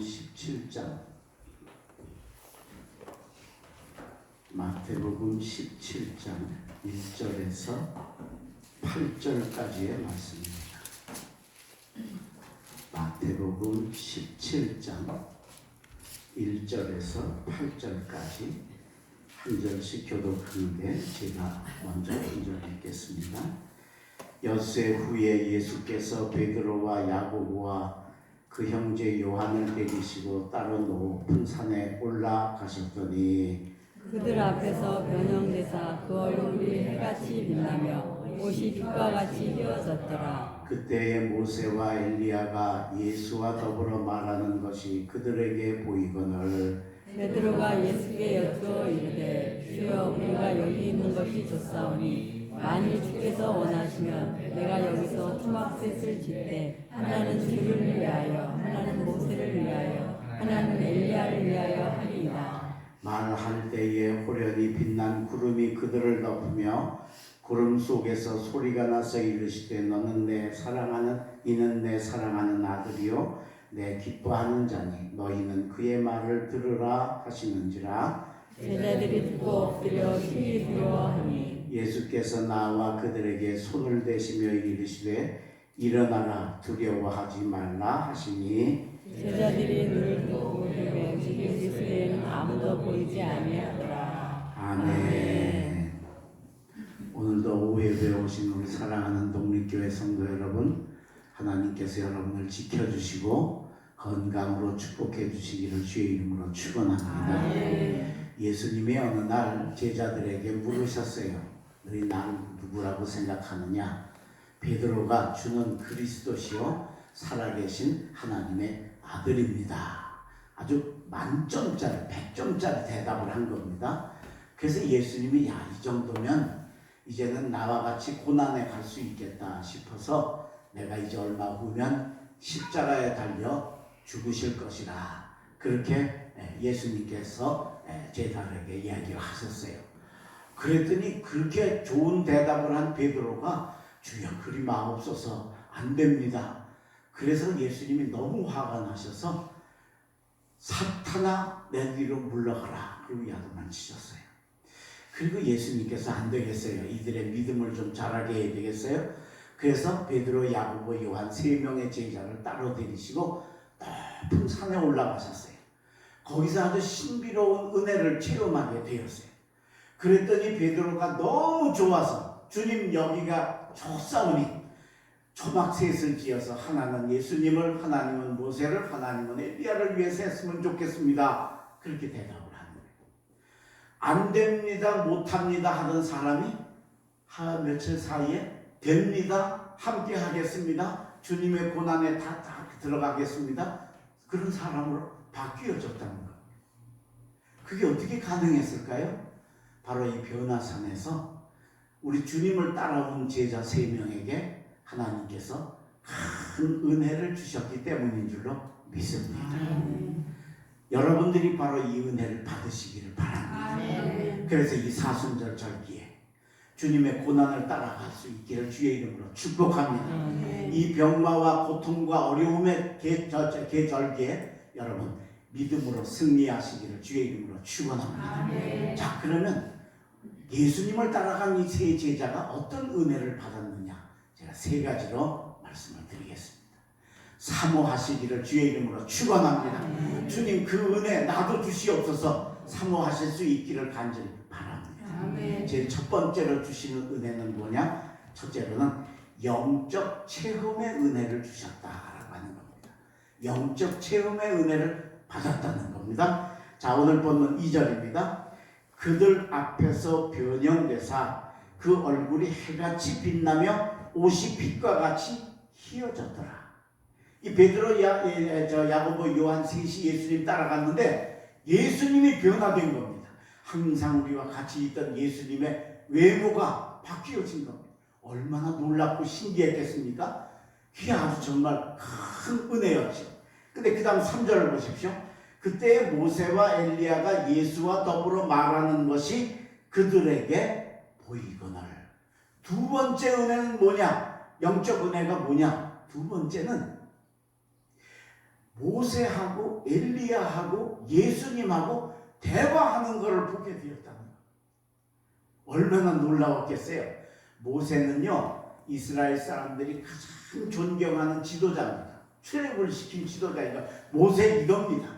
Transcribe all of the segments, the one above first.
17장 마태복음 17장 1절에서 8절까지의 말씀입니다. 마태복음 17장 1절에서 8절까지 한 절씩 교독하는데 제가 먼저 1절 읽겠습니다. 엿새 후에 예수께서 베드로와 야고보와 그 형제 요한을 데리시고 따로 높은 산에 올라가셨더니 그들 앞에서 변형되사 그 얼굴이 해같이 빛나며 옷이 빛과 같이 휘어졌더라. 그때에 모세와 엘리야가 예수와 더불어 말하는 것이 그들에게 보이거늘 베드로가 예수께 여쭈어 이르되 주여 우리가 여기 있는 것이 좋사오니 만일 주께서 원하시면 내가 여기서 초막셋을 짓되 하나는 주를 위하여 하나는 모세를 위하여 하나는 엘리야를 위하여 하리이다. 말할 때에 호련히 빛난 구름이 그들을 덮으며 구름 속에서 소리가 나서 이르시되 너는 내 사랑하는 이는 내 사랑하는 아들이요 내 기뻐하는 자니 너희는 그의 말을 들으라 하시는지라. 제자들이 듣고 엎드려 심히 두려워하니 예수께서 나와 그들에게 손을 대시며 이르시되 일어나라 두려워하지 말라 하시니 제자들이 눈을 뜨고 보되 오직 예수 외에는 아무도 보이지 아니하더라. 아멘. 오늘도 오후에 오신 우리 사랑하는 독립교회 성도 여러분, 하나님께서 여러분을 지켜주시고 건강으로 축복해 주시기를 주의 이름으로 축원합니다. 예수님이 어느 날 제자들에게 물으셨어요. 너희 날 누구라고 생각하느냐? 베드로가 주는 그리스도시요 살아계신 하나님의 아들입니다. 아주 만점짜리 100점짜리 대답을 한 겁니다. 그래서 예수님이 이 정도면 이제는 나와 같이 고난에 갈 수 있겠다 싶어서 내가 이제 얼마 후면 십자가에 달려 죽으실 것이라 그렇게 예수님께서 제자들에게 이야기를 하셨어요. 그랬더니 그렇게 좋은 대답을 한 베드로가 주여 그리 마옵소서 안 됩니다. 그래서 예수님이 너무 화가 나셔서 사탄아 내 뒤로 물러가라 그리고 야단을 치셨어요. 그리고 예수님께서 안 되겠어요. 이들의 믿음을 좀 자라게 해야 되겠어요. 그래서 베드로, 야고보, 요한 세 명의 제자를 따로 데리시고 높은 산에 올라가셨어요. 거기서 아주 신비로운 은혜를 체험하게 되었어요. 그랬더니 베드로가 너무 좋아서 주님 여기가 좋사오니 초막셋을 지어서 하나는 예수님을, 하나님은 모세를, 하나님은 엘리야를 위해서 했으면 좋겠습니다. 그렇게 대답을 하는 거예요. 안 됩니다, 못합니다 하던 사람이 며칠 사이에 됩니다, 함께 하겠습니다, 주님의 고난에 다 들어가겠습니다, 그런 사람으로 바뀌어졌다는 거예요. 그게 어떻게 가능했을까요? 바로 이 변화산에서 우리 주님을 따라온 제자 3명에게 하나님께서 큰 은혜를 주셨기 때문인 줄로 믿습니다. 여러분들이 바로 이 은혜를 받으시기를 바랍니다. 그래서 이 사순절 절기에 주님의 고난을 따라갈 수 있기를 주의 이름으로 축복합니다. 이 병마와 고통과 어려움의 계절기에 여러분 믿음으로 승리하시기를 주의 이름으로 축원합니다. 자, 그러면 예수님을 따라간 이 세 제자가 어떤 은혜를 받았느냐, 제가 3가지로 말씀을 드리겠습니다. 사모하시기를 주의 이름으로 축원합니다. 주님 그 은혜 나도 주시옵소서. 사모하실 수 있기를 간절히 바랍니다. 제일 첫 번째로 주시는 은혜는 뭐냐? 첫째로는 영적 체험의 은혜를 주셨다라고 하는 겁니다. 영적 체험의 은혜를 받았다는 겁니다. 자, 오늘 본문 2절입니다. 그들 앞에서 변형되사 그 얼굴이 해같이 빛나며 옷이 빛과 같이 휘어졌더라. 이 베드로, 야고보, 요한 셋이 예수님 따라갔는데 예수님이 변화된 겁니다. 항상 우리와 같이 있던 예수님의 외모가 바뀌어진 겁니다. 얼마나 놀랍고 신기했겠습니까? 그게 아주 정말 큰 은혜였죠. 근데 그 다음 3절을 보십시오. 그때 모세와 엘리야가 예수와 더불어 말하는 것이 그들에게 보이거늘. 두 번째 은혜는 뭐냐? 영적 은혜가 뭐냐? 두 번째는 모세하고 엘리야하고 예수님하고 대화하는 것을 보게 되었다는 거예요. 얼마나 놀라웠겠어요. 모세는요, 이스라엘 사람들이 가장 존경하는 지도자입니다. 출애굽을 시킨 지도자니까 모세 이겁니다.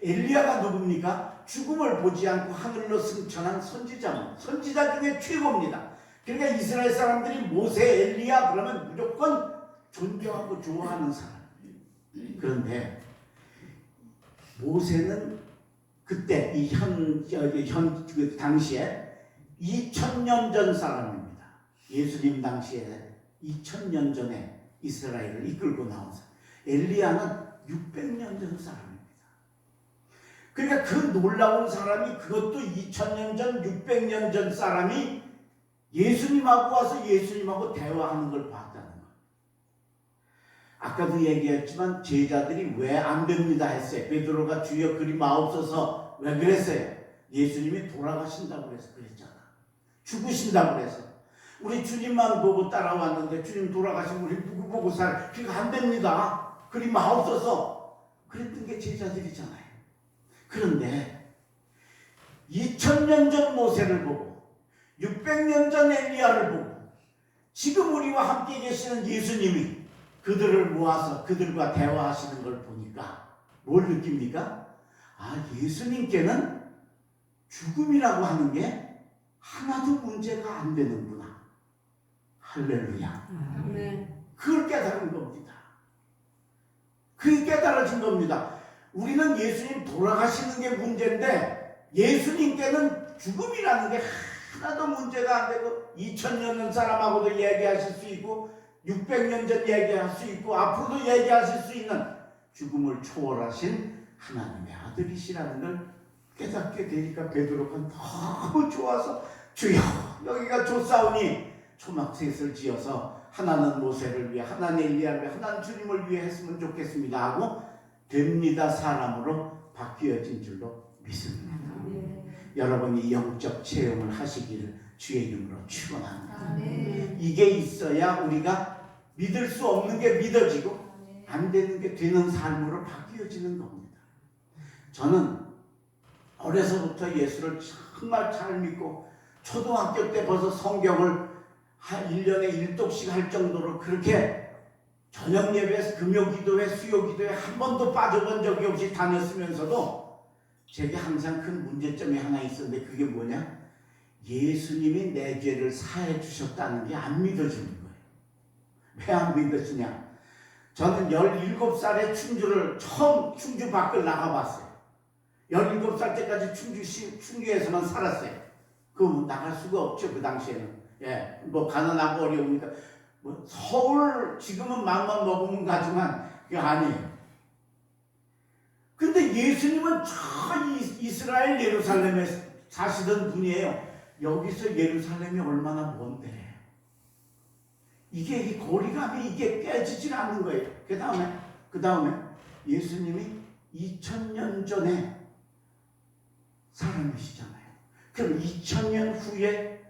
엘리야가 누굽니까? 죽음을 보지 않고 하늘로 승천한 선지자입니다. 선지자 중에 최고입니다. 그러니까 이스라엘 사람들이 모세, 엘리야 그러면 무조건 존경하고 좋아하는 사람. 그런데 모세는 그때 그 당시에 2000년 전 사람입니다. 예수님 당시에 2000년 전에 이스라엘을 이끌고 나온 사람. 엘리야는 600년 전 사람입니다. 그러니까 그 놀라운 사람이, 그것도 2000년 전 600년 전 사람이 예수님하고 와서 예수님하고 대화하는 걸 봤다는 거예요. 아까도 얘기했지만 제자들이 왜 안 됩니다 했어요. 베드로가 주여 그리 마옵소서. 왜 그랬어요? 예수님이 돌아가신다고 해서 그랬잖아. 죽으신다고 그래서. 우리 주님만 보고 따라왔는데 주님 돌아가시면 우리 누구 보고 살? 그러니까 안 됩니다. 그리 마옵소서. 그랬던 게 제자들이잖아요. 그런데 2000년 전 모세를 보고 600년 전 엘리야를 보고 지금 우리와 함께 계시는 예수님이 그들을 모아서 그들과 대화하시는 걸 보니까 뭘 느낍니까? 아, 예수님께는 죽음이라고 하는 게 하나도 문제가 안 되는구나. 할렐루야. 아멘. 그걸 깨달은 겁니다. 그게 깨달아진 겁니다. 우리는 예수님 돌아가시는 게 문제인데 예수님께는 죽음이라는 게 하나도 문제가 안 되고 2000년 전 사람하고도 얘기하실 수 있고 600년 전 얘기할 수 있고 앞으로도 얘기하실 수 있는 죽음을 초월하신 하나님의 아들이시라는 걸 깨닫게 되니까 베드로가 너무 좋아서 주여 여기가 좋사오니 초막셋을 지어서 하나는 모세를 위해 하나는 엘리야를 위해 하나는 주님을 위해 했으면 좋겠습니다 하고 됩니다 사람으로 바뀌어진 줄로 믿습니다. 여러분이 영적 체험을 하시기를 주의 이름으로 축원합니다. 이게 있어야 우리가 믿을 수 없는 게 믿어지고 안 되는 게 되는 삶으로 바뀌어지는 겁니다. 저는 어려서부터 예수를 정말 잘 믿고 초등학교 때 벌써 성경을 한 1년에 1독씩 할 정도로 그렇게 저녁 예배, 금요 기도회, 수요 기도회 한 번도 빠져본 적이 없이 다녔으면서도 제게 항상 큰 문제점이 하나 있었는데 그게 뭐냐? 예수님이 내 죄를 사해 주셨다는 게 안 믿어지는 거예요. 왜 안 믿어지냐? 저는 17살에 충주를 처음 충주 밖을 나가봤어요. 17살 때까지 충주에서만 살았어요. 그럼 나갈 수가 없죠 그 당시에는. 예, 뭐 가난하고 어려우니까 뭐 서울 지금은 마음만 먹으면 가지만 그게 아니에요. 근데 예수님은 저 이스라엘 예루살렘에 사시던 분이에요. 여기서 예루살렘이 얼마나 먼데 이게 이 거리감이 이게 깨지질 않는 거예요. 그 다음에 예수님이 2000년 전에 사람이시잖아요. 그럼 2000년 후에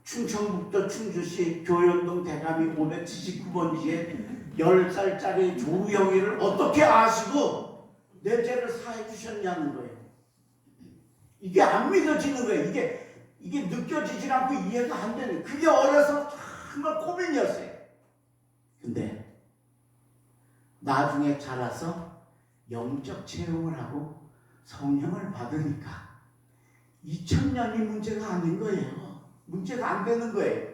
충청북도 충주시 교연동 대감이 579번지에 10살짜리 조우영이를 어떻게 아시고 내 죄를 사해 주셨냐는 거예요. 이게 안 믿어지는 거예요. 이게 느껴지질 않고 이해가 안 되는. 그게 어려서 정말 고민이었어요. 근데 나중에 자라서 영적 체험을 하고 성령을 받으니까 2000년이 문제가 아닌 거예요. 문제가 안 되는 거예요.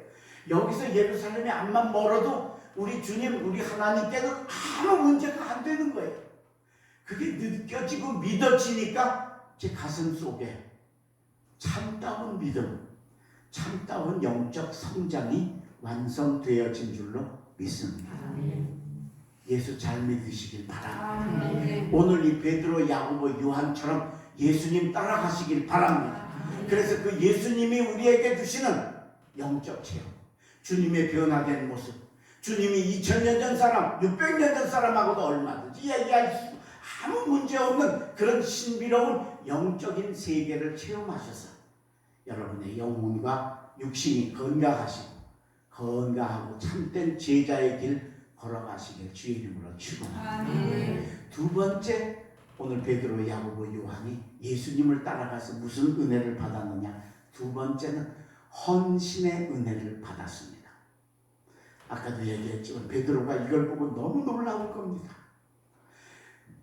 여기서 예루살렘이 암만 멀어도 우리 주님, 우리 하나님께는 아무 문제가 안 되는 거예요. 그게 느껴지고 믿어지니까 제 가슴 속에 참다운 믿음, 참다운 영적 성장이 완성되어진 줄로 믿습니다. 예수 잘 믿으시길 바랍니다. 오늘 이 베드로, 야고보, 요한처럼 예수님 따라가시길 바랍니다. 그래서 그 예수님이 우리에게 주시는 영적 체험, 주님의 변화된 모습, 주님이 2000년 전 사람, 600년 전 사람하고도 얼마든지 얘기할 수 아무 문제 없는 그런 신비로운 영적인 세계를 체험하셔서 여러분의 영혼과 육신이 건강하고 참된 제자의 길 걸어가시길 주의 이름으로 축원합니다. 두 번째, 오늘 베드로, 야고보, 요한이 예수님을 따라가서 무슨 은혜를 받았느냐? 두 번째는 헌신의 은혜를 받았습니다. 아까도 얘기했지만 베드로가 이걸 보고 너무 놀라울 겁니다.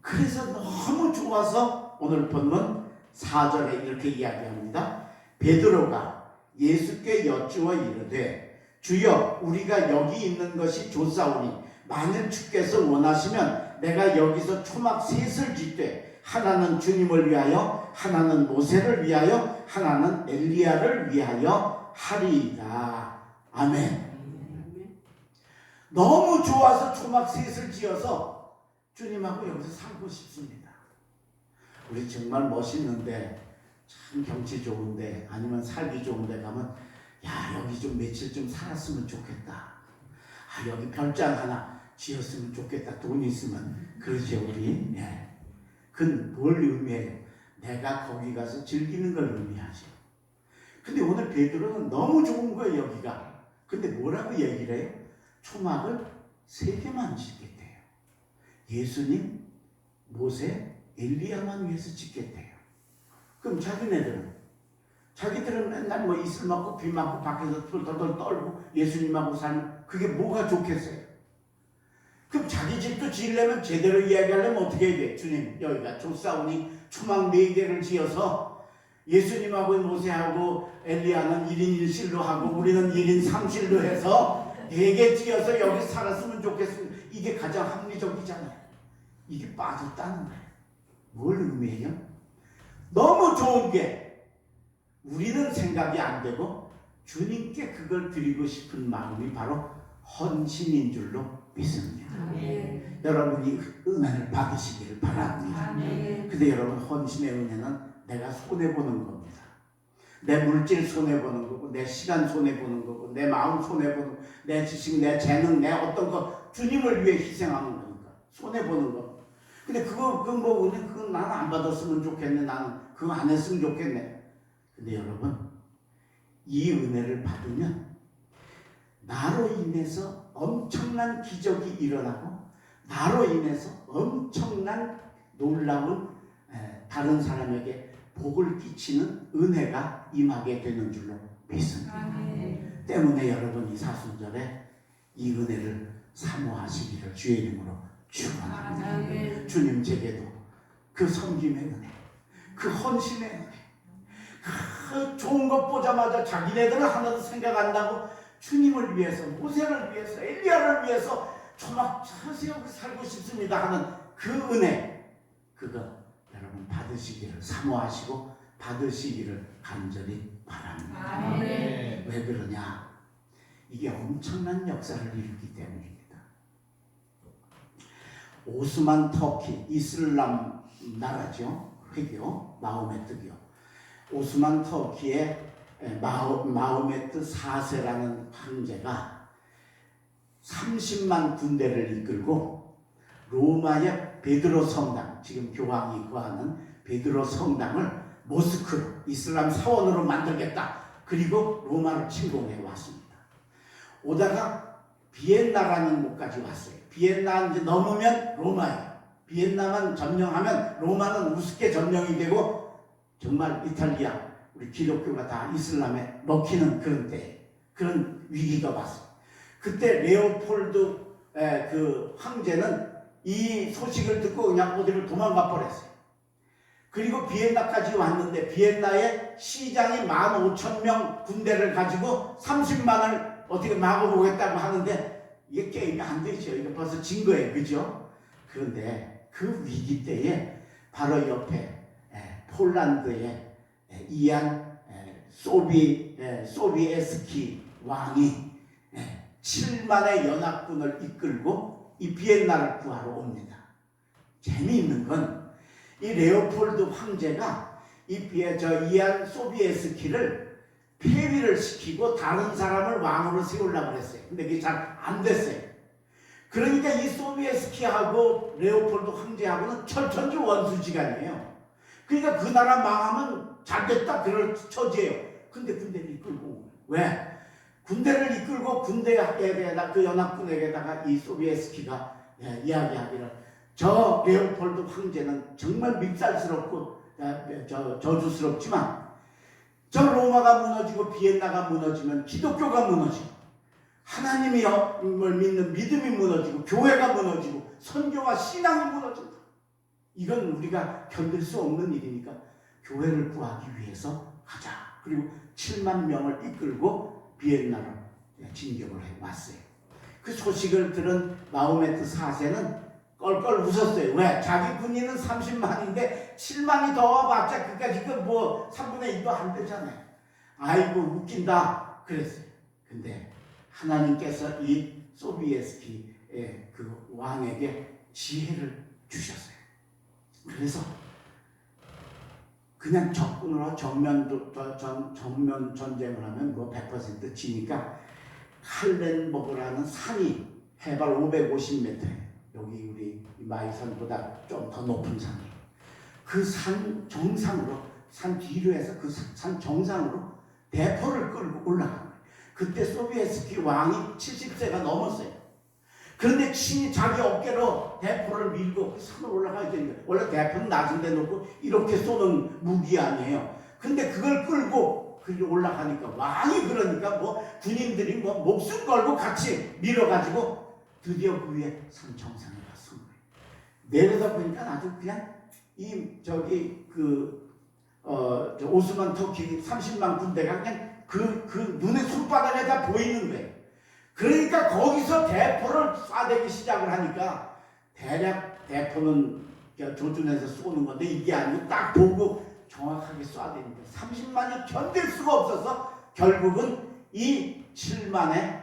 그래서 너무 좋아서 오늘 본문 4절에 이렇게 이야기합니다. 베드로가 예수께 여쭈어 이르되 주여 우리가 여기 있는 것이 좋사오니 만일 주께서 원하시면 내가 여기서 초막 셋을 짓되 하나는 주님을 위하여 하나는 모세를 위하여 하나는 엘리야를 위하여 하리이다. 아멘. 너무 좋아서 초막 셋을 지어서 주님하고 여기서 살고 싶습니다. 우리 정말 멋있는데 참 경치 좋은데 아니면 살기 좋은데 가면 야 여기 좀 며칠 좀 살았으면 좋겠다. 아 여기 별장 하나 지었으면 좋겠다. 돈 있으면. 그러죠 우리. 예. 그건 뭘 의미해요? 내가 거기 가서 즐기는 걸 의미하죠. 근데 오늘 베드로는 너무 좋은 거예요 여기가. 근데 뭐라고 얘기를 해요? 초막을 3개만 짓겠대요. 예수님, 모세, 엘리야만 위해서 짓겠대요. 그럼 자기들은 맨날 뭐 이슬 맞고 비 맞고 밖에서 털털 떨고 예수님하고 사는 그게 뭐가 좋겠어요? 그럼 자기 집도 지으려면 제대로 이야기하려면 어떻게 해야 돼? 주님 여기가 좋사오니 초막 4개를 지어서 예수님하고 모세하고 엘리야는 1인 1실로 하고 우리는 1인 3실로 해서 4개 지어서 여기 살았으면 좋겠습니다. 이게 가장 합리적이잖아요. 이게 빠졌다는 거예요. 뭘 의미해요? 너무 좋은 게 우리는 생각이 안 되고 주님께 그걸 드리고 싶은 마음이 바로 헌신인 줄로 믿습니다. 아멘. 여러분이 은혜를 받으시기를 바랍니다. 아멘. 근데 여러분 헌신의 은혜는 내가 손해보는 겁니다. 내 물질 손해보는 거고 내 시간 손해보는 거고 내 마음 손해보는 거고 내 지식, 내 재능, 내 어떤 거 주님을 위해 희생하는 거니까 손해보는 거. 근데 그건 나는 안 받았으면 좋겠네. 나는 그거 안 했으면 좋겠네. 근데 여러분 이 은혜를 받으면 나로 인해서 엄청난 기적이 일어나고 나로 인해서 엄청난 놀라운 다른 사람에게 복을 끼치는 은혜가 임하게 되는 줄로 믿습니다. 아멘. 때문에 여러분 이 사순절에 이 은혜를 사모하시기를 주의 이름으로 축원합니다. 아멘. 주님 제게도 그 섬김의 은혜, 그 헌신의 은혜, 그 좋은 것 보자마자 자기네들은 하나도 생각 안 나고 주님을 위해서, 모세를 위해서, 엘리야를 위해서 초막 세우고 살고 싶습니다 하는 그 은혜, 그거 여러분 받으시기를 사모하시고 받으시기를 간절히 바랍니다. 아멘. 왜 그러냐? 이게 엄청난 역사를 일으키기 때문입니다. 오스만 터키, 이슬람 나라죠. 회교, 마호메트교. 오스만 터키의 마호메트 4세라는 황제가 30만 군대를 이끌고 로마의 베드로 성당, 지금 교황이 거하는 베드로 성당을 모스크로 이슬람 사원으로 만들겠다. 그리고 로마를 침공해 왔습니다. 오다가 비엔나라는 곳까지 왔어요. 비엔나 이제 넘으면 로마예요. 비엔나만 점령하면 로마는 우습게 점령이 되고 정말 이탈리아 우리 기독교가 다 이슬람에 먹히는 그런 때 그런 위기가 왔어요. 그때 레오폴드 그 황제는 이 소식을 듣고 그냥 어디를 도망가 버렸어요. 그리고 비엔나까지 왔는데 비엔나의 시장이 15,000명 군대를 가지고 30만을 어떻게 막아보겠다고 하는데 이게 게임이 안 되죠. 이거 벌써 진 거예요. 그죠? 그런데 그 위기 때에 바로 옆에 폴란드의 이안 소비에스키 왕이 7만의 연합군을 이끌고 이 비엔나를 구하러 옵니다. 재미있는 건 이 레오폴드 황제가 이안 소비에스키를 폐위를 시키고 다른 사람을 왕으로 세우려고 했어요. 근데 그게 잘 안 됐어요. 그러니까 이 소비에스키하고 레오폴드 황제하고는 철천지 원수지간이에요. 그러니까 그 나라 망하면 잘 됐다 그럴 처지예요. 근데 군대를 이끌고 왜? 군대를 이끌고 군대에게다 그 연합군에게다가 이 소비에스키가 이야기하기를 저 레오폴드 황제는 정말 밉살스럽고 저주스럽지만 저 로마가 무너지고 비엔나가 무너지면 기독교가 무너지고 하나님을 믿는 믿음이 무너지고 교회가 무너지고 선교와 신앙이 무너진다. 이건 우리가 견딜 수 없는 일이니까 교회를 구하기 위해서 가자. 그리고 7만 명을 이끌고 비엔나로 진격을 해왔어요. 그 소식을 들은 마호메트 4세는 껄껄 웃었어요. 왜? 자기 군인은 30만인데 7만이 더 와봤자 그까짓 뭐 3분의 1도 안 되잖아요. 아이고 웃긴다 그랬어요. 근데 하나님께서 이 소비에스키의 그 왕에게 지혜를 주셨어요. 그래서 그냥 적군으로 정면 전쟁을 하면 뭐 100% 지니까 칼렌버그라는 산이 해발 550m예요. 여기 우리 마이산보다 좀 더 높은 산이에요. 그 산 정상으로, 산 뒤로 해서 그 산 정상으로 대포를 끌고 올라간 거예요. 그때 소비에스키 왕이 70세가 넘었어요. 그런데 친히 자기 어깨로 대포를 밀고 그 산을 올라가야 되는 거예요. 원래 대포는 낮은 데 놓고 이렇게 쏘는 무기 아니에요. 근데 그걸 끌고 올라가니까 왕이 그러니까 뭐 군인들이 뭐 목숨 걸고 같이 밀어가지고 드디어 그 위에 산 정상에 갔어. 내려다 보니까 아주 그냥 오스만 터키 30만 군대가 그냥 그 눈의 손바닥에 다 보이는 거예요. 그러니까 거기서 대포를 쏴대기 시작을 하니까 대략 대포는 조준해서 쏘는 건데 이게 아니고 딱 보고 정확하게 쏴대니까 30만이 견딜 수가 없어서 결국은 이 7만의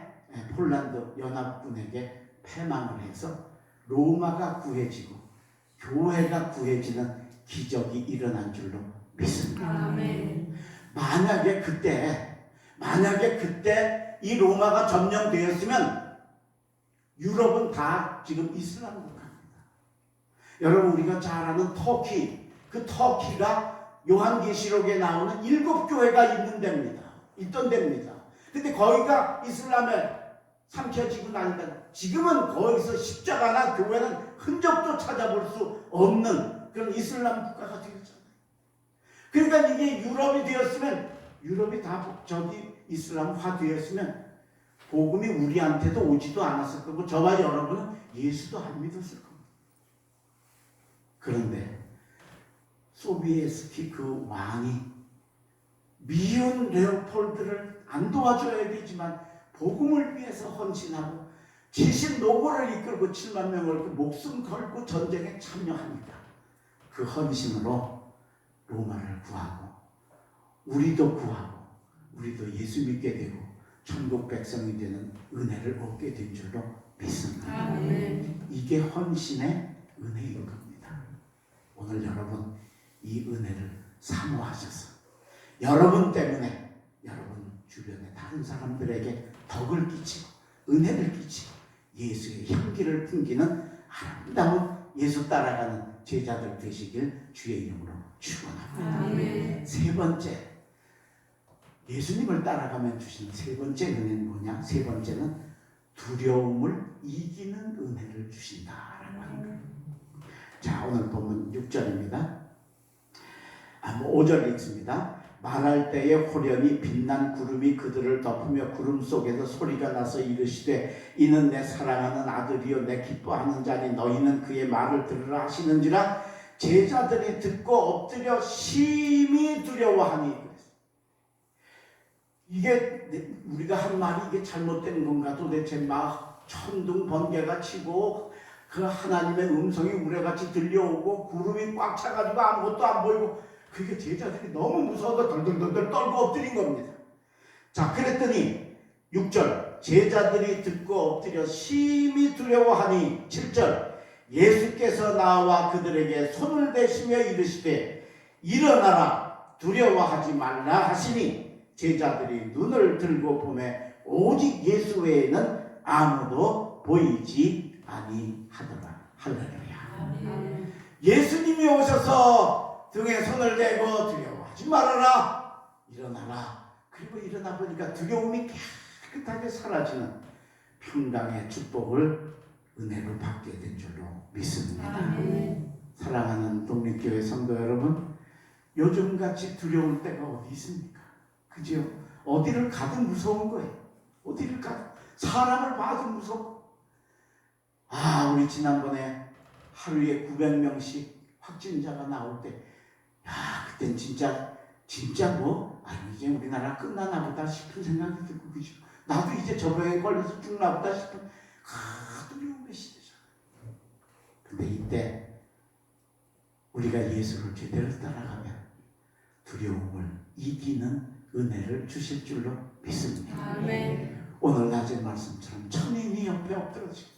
폴란드 연합군에게 패망을 해서 로마가 구해지고 교회가 구해지는 기적이 일어난 줄로 믿습니다. 아멘. 만약에 그때 이 로마가 점령되었으면 유럽은 다 지금 이슬람 국가입니다. 여러분 우리가 잘 아는 터키, 그 터키가 요한계시록에 나오는 7교회가 있던 데입니다. 근데 거기가 이슬람에 삼켜지고 나니까 지금은 거기서 십자가나 교회는 흔적도 찾아볼 수 없는 그런 이슬람 국가가 되었잖아요. 그러니까 이게 유럽이 되었으면 유럽이 다 이슬람화 되었으면 복음이 우리한테도 오지도 않았을 거고 저와 여러분은 예수도 안 믿었을 겁니다. 그런데 소비에스키 그 왕이 미운 레오폴드를 안 도와줘야 되지만 복음을 위해서 헌신하고 지신 노고를 이끌고 7만 명을 목숨 걸고 전쟁에 참여하니까 그 헌신으로 로마를 구하고 우리도 예수 믿게 되고 천국 백성이 되는 은혜를 얻게 된 줄로 믿습니다. 아멘. 이게 헌신의 은혜인 겁니다. 오늘 여러분 이 은혜를 사모하셔서 여러분 때문에 여러분 주변의 다른 사람들에게 덕을 끼치고 은혜를 끼치고 예수의 향기를 풍기는 아름다운 예수 따라가는 제자들 되시길 주의 이름으로 축원합니다. 아멘. 세 번째, 예수님을 따라가면 주시는 세 번째 은혜는 뭐냐? 세 번째는 두려움을 이기는 은혜를 주신다라고 하는 거예요. 자, 오늘 본문 6절입니다. 5절 읽습니다. 말할 때에 호련히 빛난 구름이 그들을 덮으며 구름 속에서 소리가 나서 이르시되 이는 내 사랑하는 아들이요 내 기뻐하는 자니 너희는 그의 말을 들으라 하시는지라. 제자들이 듣고 엎드려 심히 두려워하니. 이게 우리가 한 말이 이게 잘못된 건가? 도대체 막 천둥 번개가 치고 그 하나님의 음성이 우레같이 들려오고 구름이 꽉 차가지고 아무것도 안 보이고 그게 제자들이 너무 무서워서 덜덜덜 떨고 엎드린 겁니다. 자, 그랬더니 6절 제자들이 듣고 엎드려 심히 두려워하니 7절 예수께서 나와 그들에게 손을 대시며 이르시되 일어나라 두려워하지 말라 하시니 제자들이 눈을 들고 보매 오직 예수 외에는 아무도 보이지 아니하더라. 할렐루야. 예수님이 오셔서 등에 손을 대고 두려워하지 말아라. 일어나라. 그리고 일어나 보니까 두려움이 깨끗하게 사라지는 평강의 축복을 은혜를 받게 된 줄로 믿습니다. 사랑하는 독립교회 성도 여러분, 요즘같이 두려울 때가 어디 있습니까? 그죠? 어디를 가도 무서운 거예요. 어디를 가도 사람을 봐도 무섭고. 우리 지난번에 하루에 900명씩 확진자가 나올 때, 그땐 진짜 뭐, 이제 우리나라 끝나나 보다 싶은 생각이 들고, 그죠? 나도 이제 저병에 걸려서 죽나 보다 싶은 두려움의 시대잖아요. 근데 이때 우리가 예수를 제대로 따라가면 두려움을 이기는 은혜를 주실 줄로 믿습니다. 오늘 낮의 말씀처럼 천인이 옆에 엎드러지고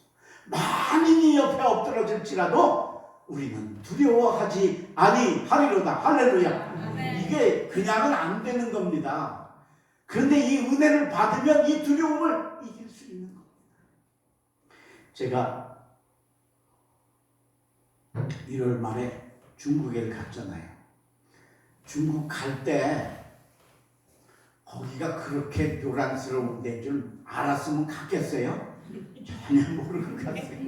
만인이 옆에 엎드러질지라도 우리는 두려워하지 아니하리로다. 할렐루야. 이게 그냥은 안 되는 겁니다. 그런데 이 은혜를 받으면 이 두려움을 이길 수 있는 겁니다. 제가 1월 말에 중국에 갔잖아요. 중국 갈 때 거기가 그렇게 요란스러운 데인 줄 알았으면 갔겠어요? 전혀 모르고 갔어요.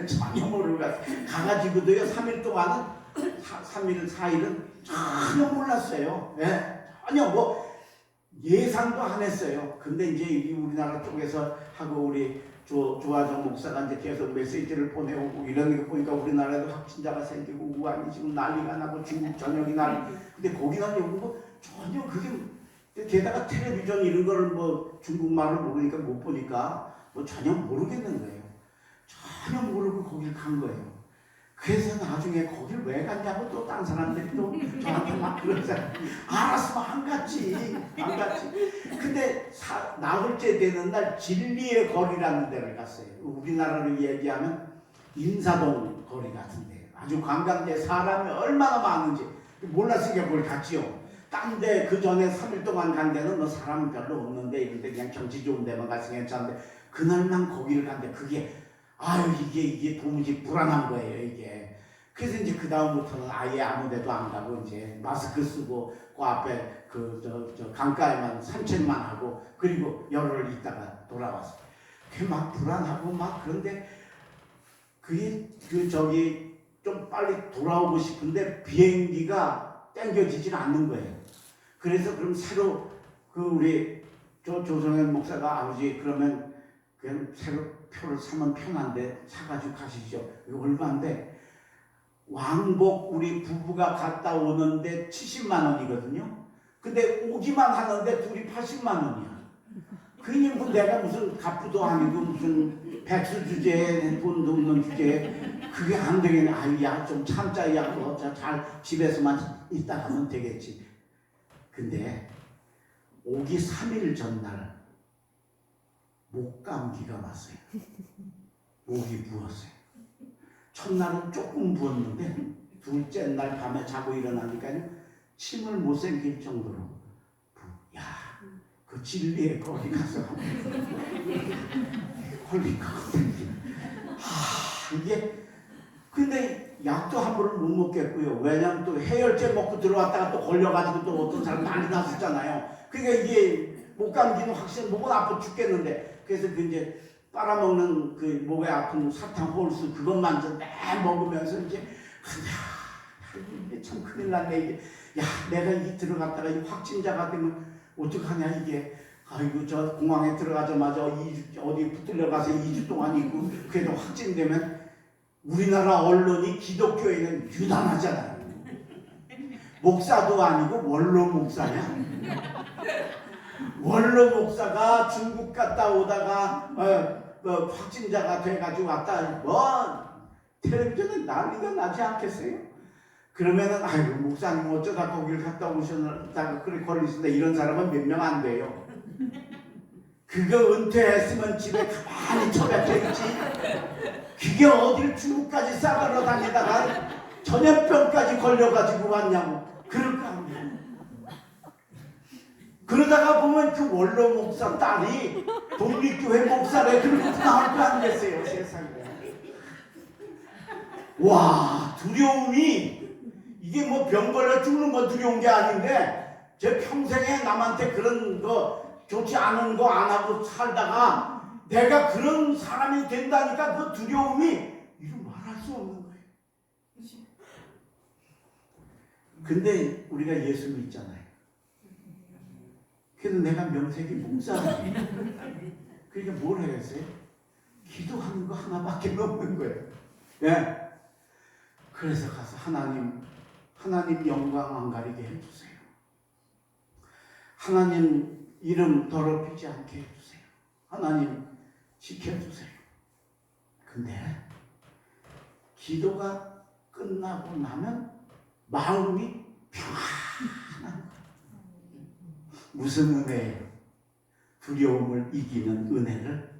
전혀 모르고 갔어요. 가가지고도요 3일 동안은 3일 4일은 전혀 몰랐어요. 네? 전혀 뭐 예상도 안 했어요. 근데 이제 우리나라 쪽에서 하고 우리 조화정 목사가 이제 계속 메시지를 보내오고 이런 거 보니까 우리나라에도 확진자가 생기고 우한이 지금 난리가 나고 중국 전역이 나고. 근데 거기는 여기 뭐 전혀 그게, 게다가 텔레비전 이런 거를 뭐 중국말을 모르니까 못 보니까 뭐 전혀 모르겠는 거예요. 전혀 모르고 거길 간 거예요. 그래서 나중에 거길 왜 갔냐고 또 딴 사람들이 또 저한테 막 그러잖아요. 알았으면 안 갔지. 근데 나흘째 되는 날 진리의 거리라는 데를 갔어요. 우리나라로 얘기하면 인사동 거리 같은데 아주 관광지에 사람이 얼마나 많은지 몰랐으니까 그걸 갔지요. 딴 데 그 전에 3일 동안 간 데는 뭐 사람 별로 없는데 이런데 그냥 경치 좋은 데만 갔으면 괜찮은데 그날만 거기를 갔는데 그게 이게 도무지 불안한 거예요, 이게. 그래서 이제 그 다음부터는 아예 아무 데도 안 가고 이제 마스크 쓰고 그 앞에 저 강가에만 산책만 하고 그리고 열흘 있다가 돌아왔어요. 그게 막 불안하고 막 그런데 그게 좀 빨리 돌아오고 싶은데 비행기가 땡겨지질 않는 거예요. 그래서 그럼 새로 우리 조성현 목사가 아버지 그러면 그냥 새로 표를 사면 편한데 사가지고 가시죠. 이거 얼마인데 왕복 우리 부부가 갔다 오는데 70만 원이거든요. 근데 오기만 하는데 둘이 80만 원이야. 그니 뭐 내가 무슨 갑부도 아니고 무슨 백수 주제에 돈도 없는 주제에 그게 안 되겠네. 야 좀 참자. 야 뭐 잘 집에서만 있다 가면 되겠지. 근데 오기 3일 전날 목감기가 왔어요. 목이 부었어요. 첫날은 조금 부었는데 둘째 날 밤에 자고 일어나니까요 침을 못 삼킬 정도로 그 진리의 거기 가서 걸릴까 이게 근데 약도 함부로 못 먹겠고요. 왜냐면 또 해열제 먹고 들어왔다가 또 걸려가지고 또 어떤 사람 난리 났었잖아요. 그러니까 이게 목감기는 확실히 목은 아파 죽겠는데 그래서 이제 빨아먹는 그 목에 아픈 사탕 홀수 그것만 좀 먹으면서 이제 이게 참 큰일 났네 이게. 내가 이 들어갔다가 이 확진자가 되면 어떡하냐 이게. 저 공항에 들어가자마자 어디 붙들려 가서 2주 동안 있고 그래도 확진되면 우리나라 언론이 기독교에는 유단하잖아요. 목사도 아니고 원로 목사냐? 원로 목사가 중국 갔다 오다가 확진자가 돼가지고 왔다 텔레비전은 난리가 나지 않겠어요? 그러면은 목사님 어쩌다 거기를 갔다 오셨다가 그래 걸리신다 이런 사람은 몇 명 안 돼요. 그거 은퇴했으면 집에 가만히 처박혀 있지. 그게 어딜 중국까지 싸가러 다니다가 전염병까지 걸려가지고 왔냐고. 그럴 거 아니에요. 그러다가 보면 그 원로 목사 딸이 독립교회 목사래 그러고 나올 거 아니겠어요 세상에. 와 두려움이 이게 뭐 병 걸려 죽는 거 두려운 게 아닌데 제 평생에 남한테 그런 거 좋지 않은 거 안 하고 살다가 내가 그런 사람이 된다니까 그 두려움이 이루 말할 수 없는 거예요. 근데 우리가 예수 믿잖아요. 그래서 내가 명색이 목사예요. 그러니까 뭘 해야겠어요? 기도하는 거 하나밖에 없는 거예요. 예. 그래서 가서 하나님 영광 안 가리게 해주세요. 하나님 이름 더럽히지 않게 해주세요. 하나님 지켜주세요. 근데 기도가 끝나고 나면 마음이 평안한 거예요. 무슨 은혜예요? 두려움을 이기는 은혜를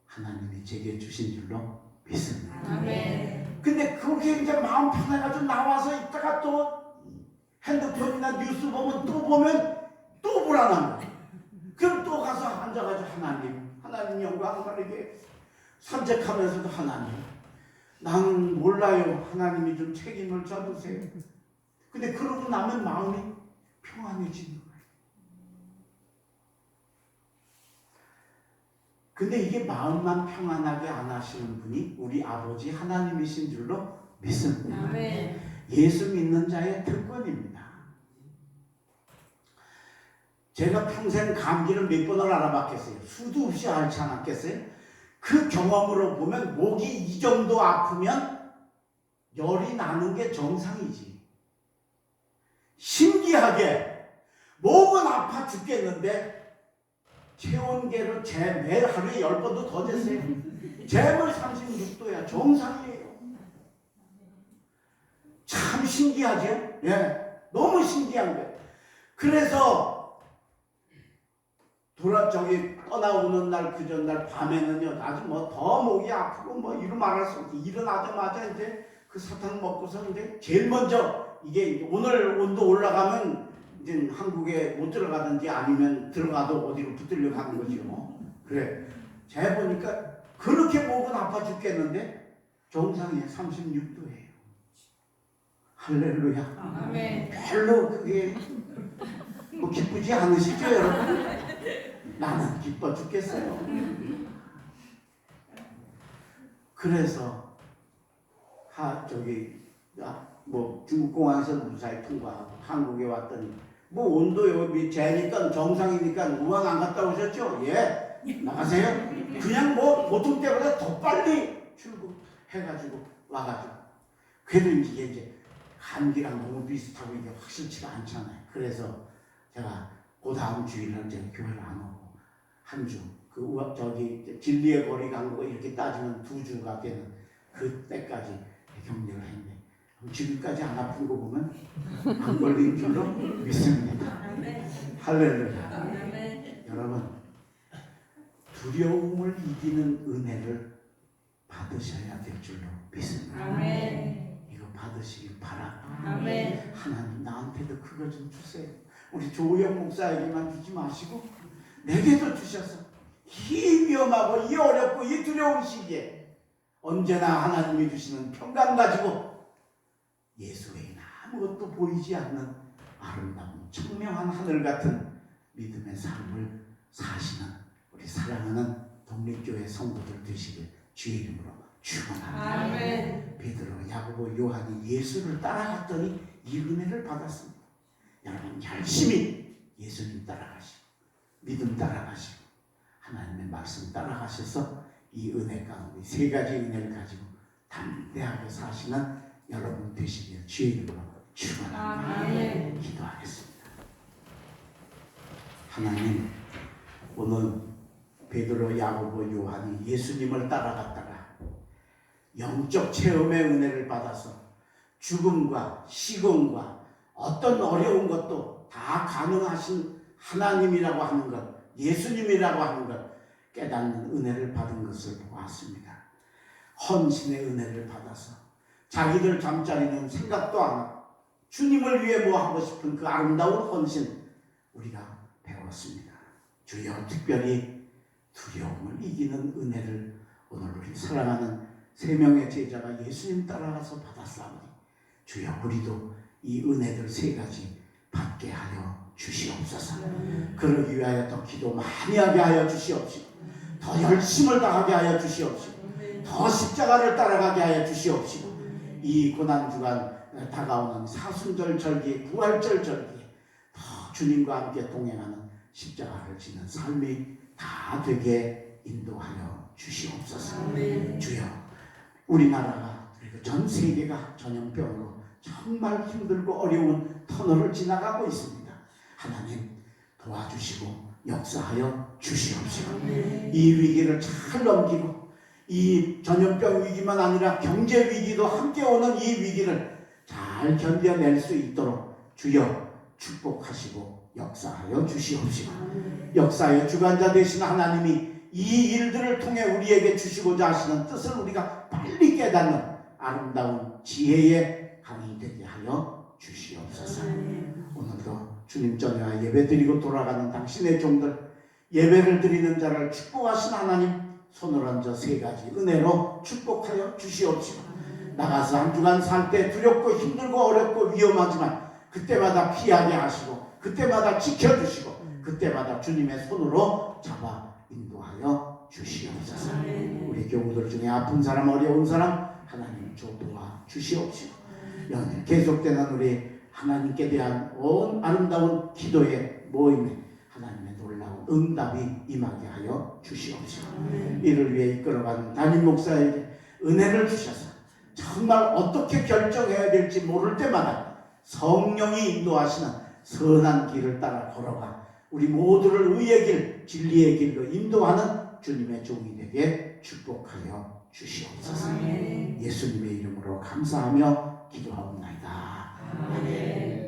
하나님이 제게 주신 줄로 믿습니다. 아멘. 근데 그렇게 이제 마음 편해가지고 나와서 있다가 또 핸드폰이나 뉴스 보면 또 불안한 거예요. 그럼 또 가서 앉아가지고 하나님 영광 가리게 산책하면서도 하나님 나는 몰라요. 하나님이 좀 책임을 져주세요. 근데 그러고 나면 마음이 평안해지는 거예요. 근데 이게 마음만 평안하게 안 하시는 분이 우리 아버지 하나님이신 줄로 믿습니다. 아멘. 예수 믿는 자의 특권입니다. 제가 평생 감기를 몇 번을 알아봤겠어요? 수도 없이 앓지 않았겠어요? 그 경험으로 보면 목이 이 정도 아프면 열이 나는 게 정상이지. 신기하게 목은 아파 죽겠는데 체온계를 매일 하루에 10번도 더 쟀어요. 제물 36도야. 정상이에요. 참 신기하죠? 예. 너무 신기한 거예요. 그래서 떠나오는 날 그 전날 밤에는요 아주 더 목이 아프고 이루 말할 수 없지. 일어나자마자 이제 그 사탕 먹고서 이제 제일 먼저 이게 오늘 온도 올라가면 이제 한국에 못 들어가든지 아니면 들어가도 어디로 붙들려고 하는 거죠. 그래. 제가 보니까 그렇게 목은 아파 죽겠는데 정상이 36도예요. 할렐루야. 아멘. 별로 그게 기쁘지 않으시죠, 여러분? 나는 기뻐 죽겠어요. 그래서 중국 공항에서 무사히 통과하고 한국에 왔더니 온도요 재니까 정상이니까 우한 안 갔다 오셨죠? 예. 나가세요. 그냥 보통 때보다 더 빨리 출국해가지고 와가지고. 그래도 이게 감기랑 너무 비슷하고 이게 확실치가 않잖아요. 그래서 제가 그 다음 주일날 제가 교회를 안 오고 한 주, 진리의 거리 간 거 이렇게 따지면 2주가 되는 그때까지 격려를 했네. 지금까지 안 아픈 거 보면 안 걸린 줄로 믿습니다. 할렐루야. 여러분, 두려움을 이기는 은혜를 받으셔야 될 줄로 믿습니다. 이거 받으시길 바랍니다. 하나님 나한테도 그거 좀 주세요. 우리 조영 목사에게만 주지 마시고 내게도 주셔서 이 위험하고 이 어렵고 이 두려운 시기에 언제나 하나님이 주시는 평강 가지고 예수 외에는 아무것도 보이지 않는 아름다운 청명한 하늘 같은 믿음의 삶을 사시는 우리 사랑하는 독립교회 성도들 되시길 주의 이름으로 축원합니다. 베드로, 야고보, 요한이 예수를 따라갔더니 이 은혜를 받았습니다. 여러분 열심히 예수님 따라가시고 믿음 따라가시고 하나님의 말씀 따라가셔서 이 은혜 가운데 3가지 은혜를 가지고 담대하게 사시는 여러분 되시길 주의 이름으로 축원합니다. 기도하겠습니다. 하나님, 오늘 베드로, 야고보, 요한이 예수님을 따라갔다가 영적 체험의 은혜를 받아서 죽음과 시공과 어떤 어려운 것도 다 가능하신 하나님이라고 하는 것, 예수님이라고 하는 것 깨닫는 은혜를 받은 것을 보았습니다. 헌신의 은혜를 받아서 자기들 잠자리는 생각도 안 하고 주님을 위해 뭐 하고 싶은 그 아름다운 헌신 우리가 배웠습니다. 주여, 특별히 두려움을 이기는 은혜를 오늘 우리 사랑하는 3명의 제자가 예수님 따라가서 받았사오니 주여, 우리도 이 은혜들 3가지 받게 하여 주시옵소서. 그러기 위하여 더 기도 많이 하게 하여 주시옵시고 더 열심을 다하게 하여 주시옵시고 더 십자가를 따라가게 하여 주시옵시고 이 고난주간 다가오는 사순절 절기, 부활절 절기에 더 주님과 함께 동행하는 십자가를 지는 삶이 다 되게 인도하여 주시옵소서. 주여, 우리나라가 그리고 전 세계가 전염병으로 정말 힘들고 어려운 터널을 지나가고 있습니다. 하나님 도와주시고 역사하여 주시옵시고 이 위기를 잘 넘기고 이 전염병 위기만 아니라 경제 위기도 함께 오는 이 위기를 잘 견뎌낼 수 있도록 주여 축복하시고 역사하여 주시옵시고 역사의 주관자 되신 하나님이 이 일들을 통해 우리에게 주시고자 하시는 뜻을 우리가 빨리 깨닫는 아름다운 지혜의 강이 되게 하여 주시옵소서. 오늘도 주님 전에 예배 드리고 돌아가는 당신의 종들, 예배를 드리는 자를 축복하신 하나님 손을 얹어 세 가지 은혜로 축복하여 주시옵시고 나가서 한 주간 살 때 두렵고 힘들고 어렵고 위험하지만 그때마다 피하게 하시고 그때마다 지켜주시고 그때마다 주님의 손으로 잡아 인도하여 주시옵소서. 우리 교우들 중에 아픈 사람 어려운 사람 하나님 도와 주시옵시고 연일 계속되는 우리 하나님께 대한 온 아름다운 기도의 모임에 하나님의 놀라운 응답이 임하게 하여 주시옵시고 이를 위해 이끌어가는 담임 목사에게 은혜를 주셔서 정말 어떻게 결정해야 될지 모를 때마다 성령이 인도하시는 선한 길을 따라 걸어가 우리 모두를 의의 길, 진리의 길로 인도하는 주님의 종이 되게 축복하여 주시옵소서. 예수님의 이름으로 감사하며 기도하옵나이다. 아멘.